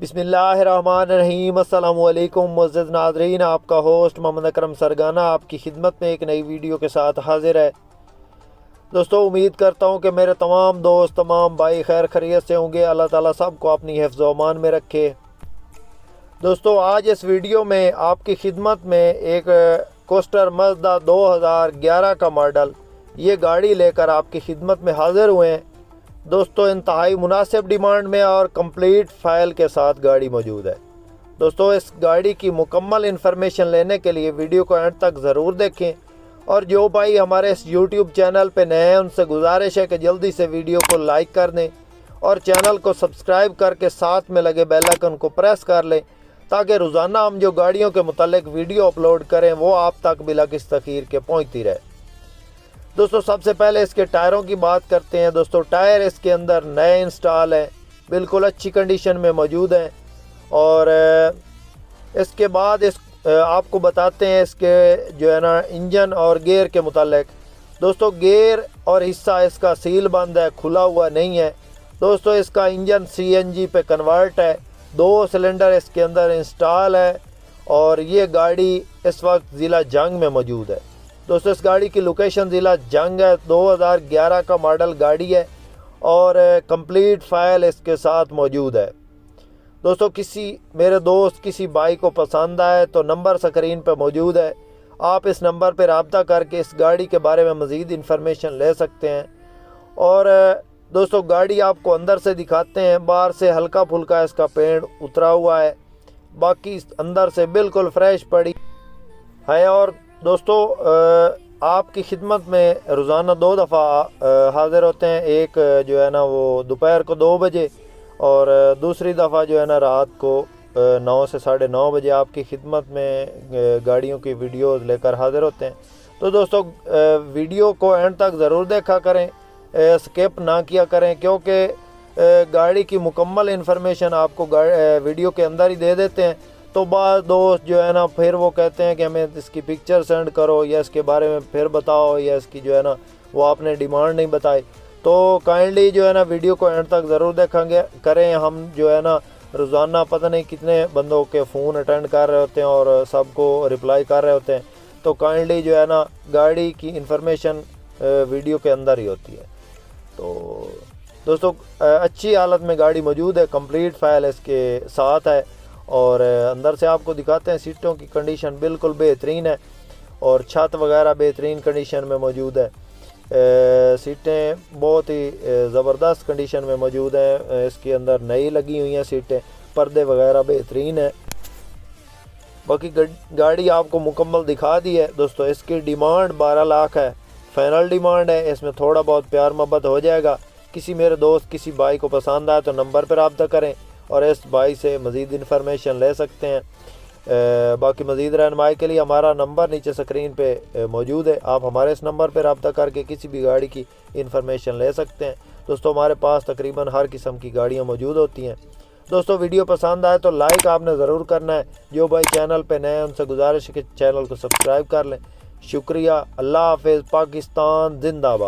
बिस्मिल्लाहिर्रहमानिर्रहीम। अस्सलामु अलैकुम मुअज़्ज़िज़ नाज़रीन, आपका होस्ट मोहम्मद अकरम सरगाना आपकी खिदमत में एक नई वीडियो के साथ हाजिर है। दोस्तों, उम्मीद करता हूँ कि मेरे तमाम दोस्त, तमाम भाई खैर खैरियत से होंगे। अल्लाह ताला सबको अपनी हिफ्ज़ व अमान में रखे। दोस्तों, आज इस वीडियो में आपकी खिदमत में एक कोस्टर मज़दा 2011 का मॉडल ये गाड़ी लेकर आपकी खिदमत में हाजिर हुए हैं। दोस्तों, इंतहाई मुनासिब डिमांड में और कंप्लीट फ़ाइल के साथ गाड़ी मौजूद है। दोस्तों, इस गाड़ी की मुकम्मल इन्फॉर्मेशन लेने के लिए वीडियो को एंड तक ज़रूर देखें। और जो भाई हमारे इस यूट्यूब चैनल पे नए हैं उनसे गुजारिश है कि जल्दी से वीडियो को लाइक कर दें और चैनल को सब्सक्राइब करके साथ में लगे बेल आइकन को प्रेस कर लें, ताकि रोज़ाना हम जो गाड़ियों के मुतालिक वीडियो अपलोड करें वो आप तक बिला किसी तखीर के पहुँचती रहे। दोस्तों, सबसे पहले इसके टायरों की बात करते हैं। दोस्तों, टायर इसके अंदर नए इंस्टॉल हैं, बिल्कुल अच्छी कंडीशन में मौजूद हैं। और इसके बाद आपको बताते हैं इसके जो है ना इंजन और गियर के मुतालिक। दोस्तों, गियर और हिस्सा इसका सील बंद है, खुला हुआ नहीं है। दोस्तों, इसका इंजन CNG पे कन्वर्ट है, 2 सिलेंडर इसके अंदर इंस्टॉल है और ये गाड़ी इस वक्त ज़िला जंग में मौजूद है। दोस्तों, इस गाड़ी की लोकेशन ज़िला जंग है। 2011 का मॉडल गाड़ी है और कंप्लीट फ़ाइल इसके साथ मौजूद है। दोस्तों, मेरे दोस्त किसी भाई को पसंद आए तो नंबर स्क्रीन पर मौजूद है, आप इस नंबर पर रब्ता करके इस गाड़ी के बारे में मज़ीद इन्फॉर्मेशन ले सकते हैं। और दोस्तों, गाड़ी आपको अंदर से दिखाते हैं। बाहर से हल्का फुल्का इसका पेंट उतरा हुआ है, बाकी अंदर से बिल्कुल फ्रेश पड़ी है। और दोस्तों, आपकी खिदमत में रोज़ाना 2 दफ़ा हाज़िर होते हैं। एक जो है ना वो दोपहर को 2 बजे और दूसरी दफ़ा जो है ना रात को 9 से 9:30 बजे आपकी खिदमत में गाड़ियों की वीडियोस लेकर हाज़िर होते हैं। तो दोस्तों, वीडियो को एंड तक ज़रूर देखा करें, स्किप ना किया करें, क्योंकि गाड़ी की मुकम्मल इन्फॉर्मेशन आपको वीडियो के अंदर ही दे देते हैं। तो बाद दोस्त जो है ना फिर वो कहते हैं कि हमें इसकी पिक्चर सेंड करो या इसके बारे में फिर बताओ, या इसकी जो है ना वो आपने डिमांड नहीं बताई। तो काइंडली जो है ना वीडियो को एंड तक ज़रूर देखेंगे करें। हम जो है ना रोज़ाना पता नहीं कितने बंदों के फ़ोन अटेंड कर रहे होते हैं और सबको रिप्लाई कर रहे होते हैं। तो काइंडली जो है ना गाड़ी की इन्फॉर्मेशन वीडियो के अंदर ही होती है। तो दोस्तों, अच्छी हालत में गाड़ी मौजूद है, कंप्लीट फ़ाइल इसके साथ है। और अंदर से आपको दिखाते हैं। सीटों की कंडीशन बिल्कुल बेहतरीन है और छत वगैरह बेहतरीन कंडीशन में मौजूद है। सीटें बहुत ही ज़बरदस्त कंडीशन में मौजूद हैं। इसके अंदर नई लगी हुई हैं सीटें, पर्दे वगैरह बेहतरीन है। बाकी गाड़ी आपको मुकम्मल दिखा दी है। दोस्तों, इसकी डिमांड 12 लाख है, फाइनल डिमांड है। इसमें थोड़ा बहुत प्यार मोहब्बत हो जाएगा। किसी मेरे दोस्त किसी भाई को पसंद आए तो नंबर पर रब्ता करें और इस भाई से मज़ीद इन्फॉर्मेशन ले सकते हैं। बाकी मज़ीद रहनुमाई के लिए हमारा नंबर नीचे स्क्रीन पे मौजूद है, आप हमारे इस नंबर पर रब्ता करके किसी भी गाड़ी की इन्फॉर्मेशन ले सकते हैं। दोस्तों, हमारे पास तकरीबन हर किस्म की गाड़ियाँ मौजूद होती हैं। दोस्तों, वीडियो पसंद आए तो लाइक आपने ज़रूर करना है। जो भाई चैनल पे नए हैं उनसे गुजारिश है कि चैनल को सब्सक्राइब कर लें। शुक्रिया। अल्लाह हाफ़िज़। पाकिस्तान जिंदाबाद।